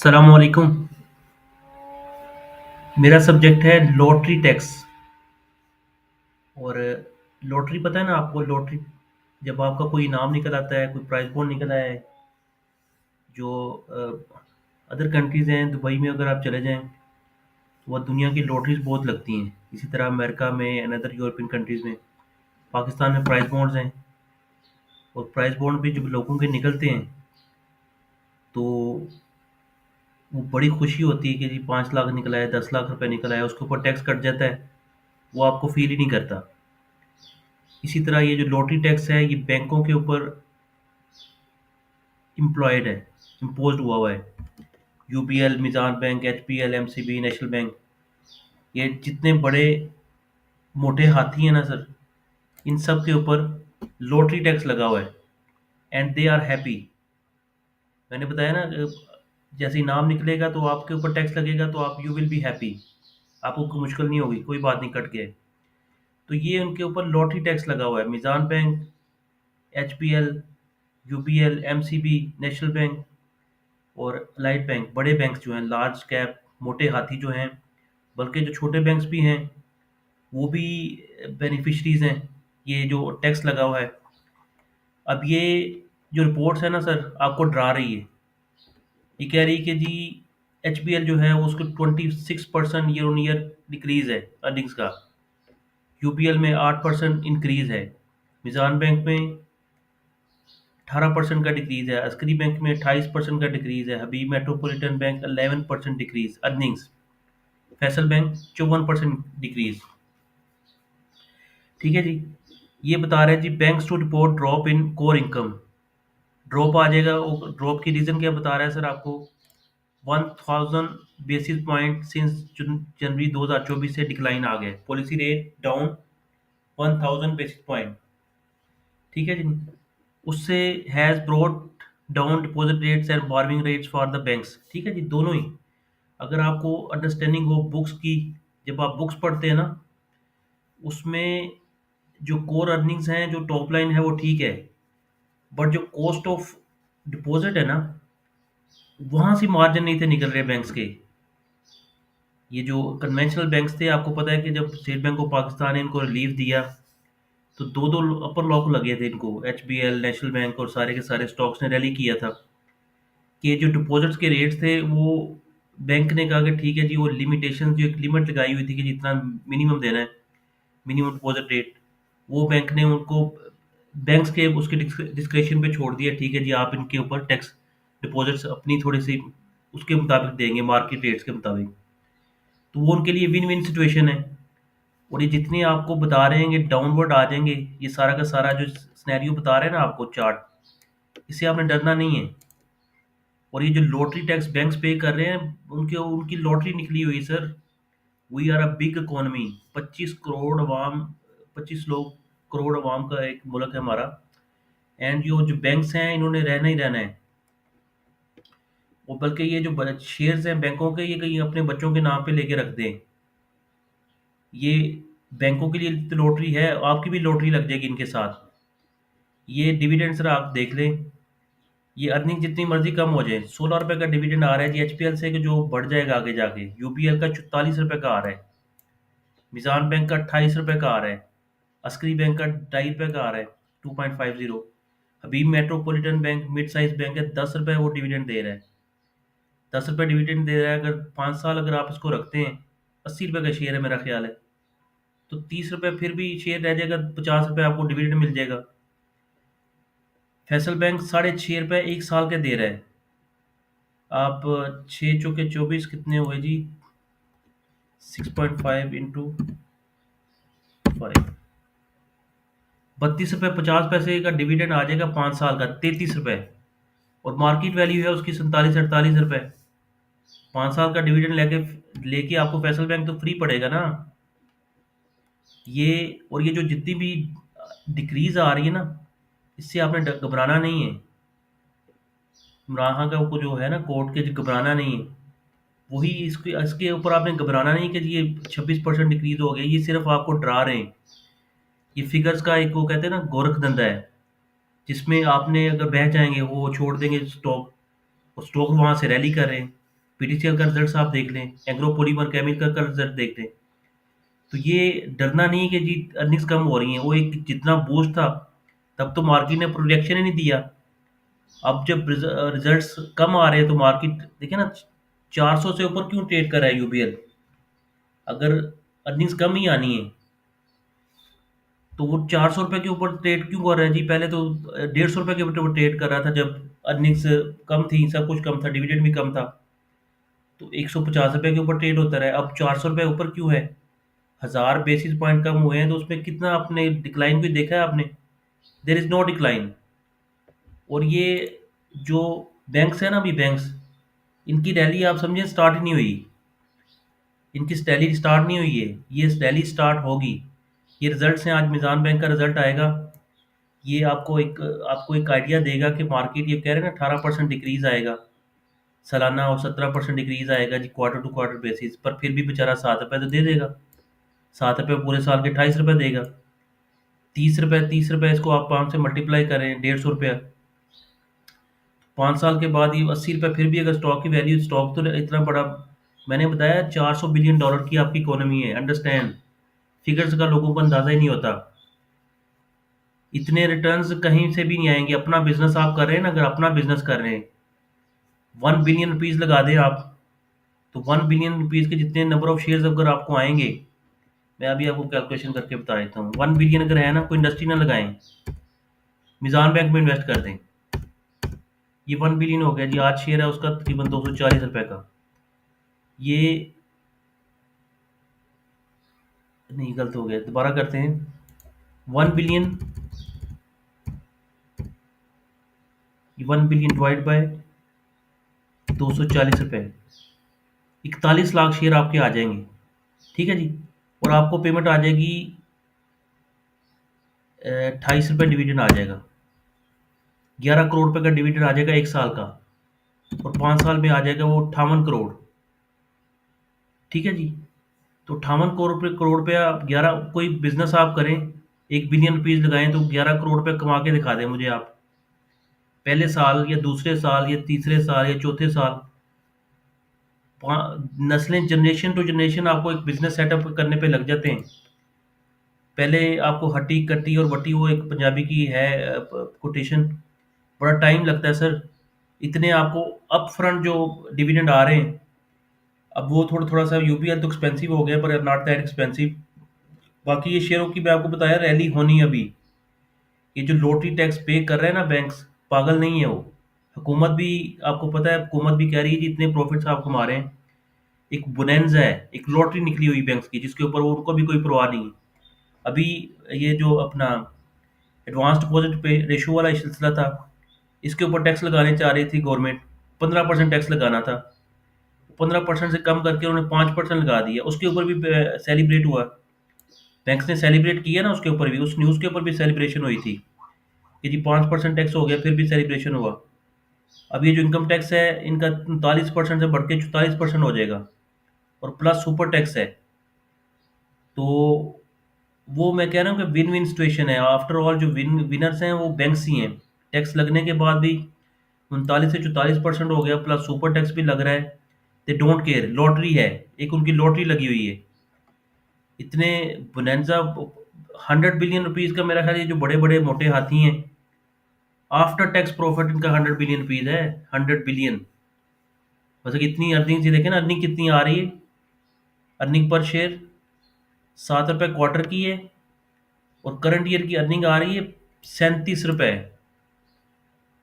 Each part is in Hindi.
अस्सलामुअलैकुम। मेरा सब्जेक्ट है लॉटरी टैक्स। और लॉटरी पता है ना आपको? लॉटरी जब आपका कोई इनाम निकल आता है, कोई प्राइज बॉन्ड निकल आया है, जो अदर कंट्रीज़ हैं, दुबई में अगर आप चले जाएं तो वह दुनिया की लॉटरीज बहुत लगती हैं। इसी तरह अमेरिका में एंड अदर यूरोपियन कंट्रीज़ में, पाकिस्तान में प्राइज बॉन्ड्स हैं। और प्राइज बॉन्ड भी जब लोगों के निकलते हैं तो वो बड़ी खुशी होती है कि जी 5 लाख निकला है, 10 लाख रुपए निकला है, उसके ऊपर टैक्स कट जाता है। वो आपको फील ही नहीं करता। इसी तरह ये जो लॉटरी टैक्स है, ये बैंकों के ऊपर इम्प्लॉयड है, इम्पोज हुआ हुआ है। UBL, Meezan Bank, HBL, MCB, National Bank, ये जितने बड़े मोटे हाथी हैं ना सर, इन सब के ऊपर लॉटरी टैक्स लगा हुआ है। And they are happy. मैंने बताया ना, जैसे ही नाम निकलेगा तो आपके ऊपर टैक्स लगेगा तो आप यू विल बी हैप्पी। आपको कोई मुश्किल नहीं होगी, कोई बात नहीं, कट गए। तो ये उनके ऊपर लॉटरी टैक्स लगा हुआ है। Meezan Bank, HBL, UBL, MCB, National bank और अलाइड बैंक, बड़े बैंक जो हैं, लार्ज कैप मोटे हाथी जो हैं, बल्कि जो छोटे बैंक्स भी हैं वो भी बेनिफिशरीज हैं। ये जो टैक्स लगा हुआ है, अब ये जो रिपोर्ट्स है ना सर, आपको डरा रही है। ये कह रही है कि जी एच जो है वो उसको 26% ईयर ऑन ईयर डिक्रीज है अर्निंग्स का। यूपीएल में 8% इंक्रीज है। मिजान बैंक में 18% का डिक्रीज है। अस्करी बैंक में 28% का डिक्रीज है। Habib Metropolitan Bank 11% decrease earnings. Faysal Bank 54% decrease. ठीक है जी। ये बता रहे हैं जी banks to report drop in core income. Drop आ जाएगा। ड्रॉप की रीजन क्या बता रहा है सर आपको? 1000 बेसिस पॉइंट सिंस जनवरी 2024 से डिक्लाइन आ गया। Policy rate down 1000 basis point. ठीक है जी। उससे has brought down deposit rates and borrowing rates for the banks. ठीक है जी, दोनों ही। अगर आपको अंडरस्टैंडिंग हो बुक्स की, जब आप बुक्स पढ़ते हैं ना, उसमें जो कोर अर्निंग्स हैं, जो टॉप लाइन है वो ठीक है, बट जो कॉस्ट ऑफ डिपॉजिट है ना, वहां से मार्जिन नहीं थे निकल रहे बैंक्स के। ये जो कन्वेंशनल बैंक्स थे, आपको पता है कि जब स्टेट बैंक ऑफ पाकिस्तान ने इनको रिलीफ दिया तो दो दो अपर लॉक लगे थे इनको। H B L, national bank और सारे के सारे स्टॉक्स ने रैली किया था कि जो डिपॉजिट्स के रेट्स थे वो, बैंक ने कहा कि ठीक है जी, वो लिमिटेशन, जो एक लिमिट लगाई हुई थी कि जितना मिनिमम देना है, मिनिमम डिपॉजिट रेट, वो बैंक ने उनको, बैंक्स के उसके डिस्क्रिप्शन पे छोड़ दिया। ठीक है जी, आप इनके ऊपर टैक्स डिपॉजिट्स अपनी थोड़ी सी उसके मुताबिक देंगे, मार्केट रेट्स के मुताबिक। तो वो उनके लिए विन विन सिचुएशन है। और ये जितने आपको बता रहे हैं कि डाउनवर्ड आ जाएंगे, ये सारा का सारा जो स्नैरियो बता रहे हैं ना आपको चार्ट, इससे आपने डरना नहीं है। और ये जो लॉटरी टैक्स बैंक्स पे कर रहे हैं, उनके उनकी लॉटरी निकली हुई sir. We are a big economy. 25 crore अवाम, 25 करोड़ अवाम का एक मुल्क है हमारा। एंड जो जो बैंक्स हैं, इन्होंने रहना ही रहना है। और बल्कि ये जो शेयर्स हैं बैंकों के, ये कहीं अपने बच्चों के नाम पे लेके रख दें। ये बैंकों के लिए तो लॉटरी है, आपकी भी लॉटरी लग जाएगी इनके साथ। ये डिविडेंड सर आप देख लें, ये अर्निंग जितनी मर्जी कम हो जाए, 16 रुपए का डिविडेंड आ रहा है जी एचपीएल से, कि जो बढ़ जाएगा आगे जाके। यूपीएल का 44 रुपए का आ रहा है। मिजान बैंक का 28 रुपए का आ रहा है। अस्करी बैंक का 2.5 रुपए का आ रहा है, 2.50। Habib Metropolitan Bank mid size bank है, 10 रुपए वो डिविडेंड दे रहा है। 10 रुपए डिविडेंड दे रहा है। अगर 5 साल अगर आप इसको रखते हैं, 80 रुपए का शेयर है मेरा ख्याल है, तो 30 रुपए फिर भी शेयर रह जाएगा, 50 रुपए आपको डिविडेंड मिल जाएगा। फैसल बैंक 6.5 रुपए 1 साल के दे रहा है। आप 6 चौके 24 कितने हुए जी? 6.5 इंटू 5, 32 रुपये 50 पैसे का डिविडेंड आ जाएगा 5 साल का, 33 रुपये। और मार्केट वैल्यू है उसकी 47 48 रुपये। 5 साल का डिविडेंड लेके लेके आपको फैसल बैंक तो फ्री पड़ेगा ना ये। और ये जो जितनी भी डिक्रीज आ रही है ना, इससे आपने घबराना नहीं है। इमरान का को जो है ना, कोर्ट के, जो घबराना नहीं है। वही इसके इसके ऊपर आपने घबराना नहीं कि ये 26% डिक्रीज हो गया। ये सिर्फ आपको डरा रहे हैं। ये फिगर्स का एक वो कहते हैं ना गोरख धंधा है, जिसमें आपने अगर बह जाएंगे वो छोड़ देंगे स्टॉक, और स्टॉक वहां से रैली कर रहे हैं। पीटीसीएल का रिजल्ट आप देख लें, एग्रो पॉलीमर केमिकल का रिजल्ट देख लें। तो ये डरना नहीं है कि जी अर्निंग्स कम हो रही हैं। वो एक जितना बूस्ट था तब तो मार्केट ने प्रोजेक्शन ही नहीं दिया। अब जब रिजल्ट्स कम आ रहे हैं तो मार्केट देखिए ना, 400 से ऊपर क्यों ट्रेड कर रहा है यूबीएल? अगर अर्निंग्स कम ही आनी है तो वो 400 रुपये के ऊपर ट्रेड क्यों कर रहा है जी? पहले तो 150 रुपये के ऊपर ट्रेड कर रहा था जब अर्निंग्स कम थी, सब कुछ कम था, डिविडेंड भी कम था। तो 150 रुपये के ऊपर ट्रेड होता रहा है, अब 400 रुपये ऊपर क्यों है? 1000 बेसिस पॉइंट कम हुए हैं तो उसमें कितना आपने डिक्लाइन भी देखा है आपने? There is no decline. और ये जो बैंक्स है ना, अभी बैंक्स, इनकी रैली आप समझे स्टार्ट ही नहीं हुई। इनकी रैली स्टार्ट नहीं हुई है, ये रैली स्टार्ट होगी। ये रिजल्ट्स हैं, आज मिजान बैंक का रिजल्ट आएगा। ये आपको एक आइडिया देगा कि मार्केट ये कह रहे हैं ना 18% डिक्रीज आएगा सालाना, और 17% डिक्रीज आएगा जी क्वार्टर टू क्वार्टर बेसिस पर। फिर भी बेचारा 7 रुपये तो दे देगा। 7 रुपये पूरे साल के 28 रुपये देगा। 30 रुपये, 30 रुपये इसको आप 5 से मल्टीप्लाई करें, 150 रुपया। 5 साल के बाद ये 80 रुपये। फिर भी अगर स्टॉक की वैल्यू, स्टॉक तो इतना बड़ा, मैंने बताया $400 बिलियन की आपकी इकोनॉमी है। अंडरस्टैंड, फिगर्स का लोगों को अंदाजा ही नहीं होता। इतने रिटर्न्स कहीं से भी नहीं आएंगे। अपना बिजनेस आप कर रहे हैं ना, अगर अपना बिजनेस कर रहे हैं, 1 बिलियन रुपीज लगा दें आप, तो 1 बिलियन रुपीज के जितने नंबर ऑफ शेयर्स अगर आपको आएंगे, मैं अभी आपको कैलकुलेशन करके बता देता हूँ। 1 बिलियन अगर है ना, कोई इंडस्ट्री ना लगाएं, मिजान बैंक में इन्वेस्ट कर दें। ये 1 बिलियन हो गया जी। आज शेयर है उसका तकरीबन $240 का। ये नहीं, गलत हो गया, दोबारा करते हैं। 1 billion, 1 billion divide by $240, 41 lakh share आपके आ जाएंगे। ठीक है जी। और आपको पेमेंट आ जाएगी, 28 रुपये डिविडेंड आ जाएगा। 11 करोड़ रुपए का डिविडेंड आ जाएगा 1 साल का। और 5 साल में आ जाएगा वो 58 करोड़। ठीक है जी। तो 58 करोड़ रुपया, 11, कोई बिजनेस आप करें, 1 बिलियन रुपीज लगाएं तो 11 करोड़ रुपए कमा के दिखा दें मुझे आप। पहले साल या दूसरे साल या तीसरे साल या चौथे साल, नस्लें, जनरेशन टू जनरेशन आपको एक बिजनेस सेटअप करने पे लग जाते हैं। पहले आपको हट्टी कट्टी और वट्टी, वो एक पंजाबी की है कोटेशन, बड़ा टाइम लगता है सर। इतने आपको अप फ्रंट जो डिविडेंड आ रहे हैं, अब वो थोड़ा थोड़ा सा, यूपीएल तो एक्सपेंसिव हो गया पर नॉट दैट एक्सपेंसिव। बाकी ये शेयरों की मैं आपको बताया, रैली होनी है अभी। ये जो लॉटरी टैक्स पे कर रहे हैं ना बैंक्स, पागल नहीं है वो। हुकूमत भी, आपको पता है, हुकूमत भी कह रही है जी इतने प्रॉफिट्स आप कमा रहे हैं। एक बोनेंजा है, एक लॉटरी निकली हुई बैंक्स की, जिसके ऊपर वो, उनको भी कोई परवाह नहीं है। अभी ये जो अपना एडवांस डिपॉजिट पे रेशो वाला सिलसिला था, इसके ऊपर टैक्स लगाने चाह रही थी गवर्नमेंट। 15% टैक्स लगाना था, 15% से कम करके उन्होंने 5% लगा दिया। उसके ऊपर भी सेलिब्रेट हुआ, बैंक्स ने सेलिब्रेट किया ना, उसके ऊपर भी, उस न्यूज़ के ऊपर भी सेलिब्रेशन हुई थी कि जी 5% टैक्स हो गया, फिर भी सेलिब्रेशन हुआ। अब ये जो इनकम टैक्स है इनका 39% से बढ़ के 44% हो जाएगा, और प्लस सुपर टैक्स है। तो वो मैं कह रहा हूँ कि विन विन सिचुएशन है। आफ्टर ऑल जो विनर्स हैं वो बैंक्स ही हैं। टैक्स लगने के बाद भी 39 से 44% हो गया, प्लस सुपर टैक्स भी लग रहा है। दे डोंट केयर, लॉटरी है, एक उनकी लॉटरी लगी हुई है। इतने बोनेंजा, 100 बिलियन रुपीज का, मेरा ख्याल ये जो बड़े बड़े मोटे हाथी हैं, आफ्टर टैक्स प्रॉफिट इनका 100 बिलियन रुपीज है। 100 बिलियन, मतलब इतनी अर्निंग, देखें ना अर्निंग कितनी आ रही है। अर्निंग पर शेयर 7 रुपये क्वार्टर की है, और करंट ईयर की अर्निंग आ रही है 37 रुपये।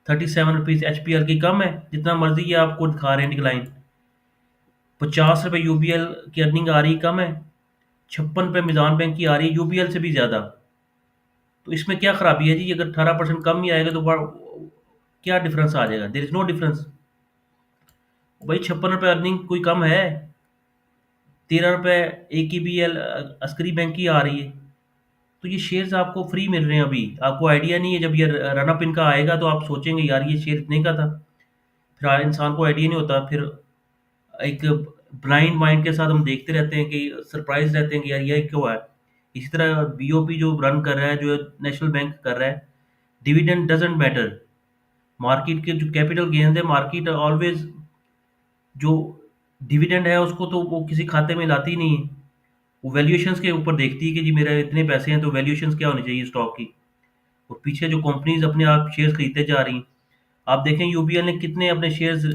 37 रुपीज एचपीएल की कम है, जितना मर्जी ये आपको दिखा रहे हैं डिक्लाइन। 50 रुपये यूबीएल की अर्निंग आ रही कम है, 56 रुपये मिजान बैंक की आ रही है, यूबीएल से भी ज्यादा। तो इसमें क्या खराबी है जी? अगर 18% कम ही आएगा तो क्या डिफरेंस आ जाएगा? There is no difference. भाई 56 रुपये अर्निंग कोई कम है? 13 रुपये एक की बी एल अस्करी बैंक की आ रही है। तो ये शेयर्स आपको फ्री मिल रहे हैं अभी, आपको आइडिया नहीं है। जब ये रन अप इनका आएगा तो आप सोचेंगे यार ये शेयर इतने का था। फिर इंसान को आइडिया नहीं होता, फिर एक ब्लाइंड माइंड के साथ हम देखते रहते हैं कि सरप्राइज रहते हैं कि यार ये क्यों है। इसी तरह बीओपी जो रन कर रहा है, जो नेशनल बैंक कर रहा है, डिविडेंड डजेंट मैटर। मार्केट के जो कैपिटल गेन्स है, मार्केट ऑलवेज जो डिविडेंड है उसको तो वो किसी खाते में लाती ही नहीं है। वो वैल्यूएशंस के ऊपर देखती है कि जी मेरे इतने पैसे हैं तो वैल्यूएशंस क्या होनी चाहिए स्टॉक की। और पीछे जो कंपनीज अपने आप शेयर्स खरीदते जा रही हैं, आप देखें यूबीएल ने कितने अपने शेयर्स,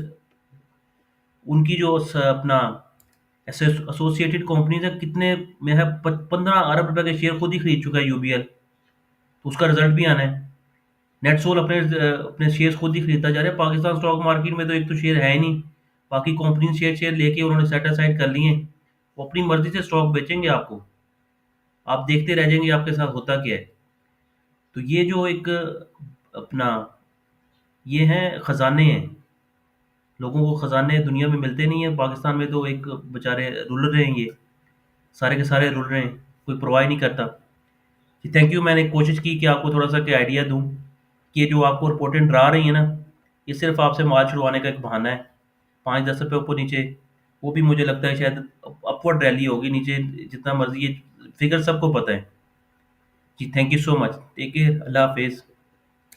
उनकी जो अपना एसोसिएटेड कंपनीज है, कितने में है 15 अरब रुपए के शेयर खुद ही खरीद चुका है यूबीएल। तो उसका रिजल्ट भी आना है। नेटसोल अपने शेयर्स खुद ही खरीदता जा रहा है। पाकिस्तान स्टॉक मार्केट में तो एक तो शेयर है ही नहीं, बाकी कंपनी शेयर शेयर लेके उन्होंने सेट असाइड कर लिए हैं। वो अपनी मर्जी से स्टॉक बेचेंगे आपको, आप देखते रह जाएंगे आपके साथ होता क्या है। तो ये जो एक अपना ये हैं खजाने हैं, लोगों को खजाने दुनिया में मिलते नहीं है, पाकिस्तान में तो एक बेचारे रुल रहे हैं, ये सारे के सारे रुल रहे हैं, कोई परवाह नहीं करता। जी थैंक यू, मैंने कोशिश की कि आपको थोड़ा सा क्या आइडिया दूं कि ये जो आपको रिपोर्टें डरा रही है ना, ये सिर्फ आपसे माल छुड़वाने का एक बहाना है। 5-10 रुपये ऊपर नीचे, वो भी मुझे लगता है शायद अपवर्ड रैली होगी नीचे, जितना मर्जी, ये फिगर सबको पता है। जी thank you so much, take care, अल्लाह हाफिज़।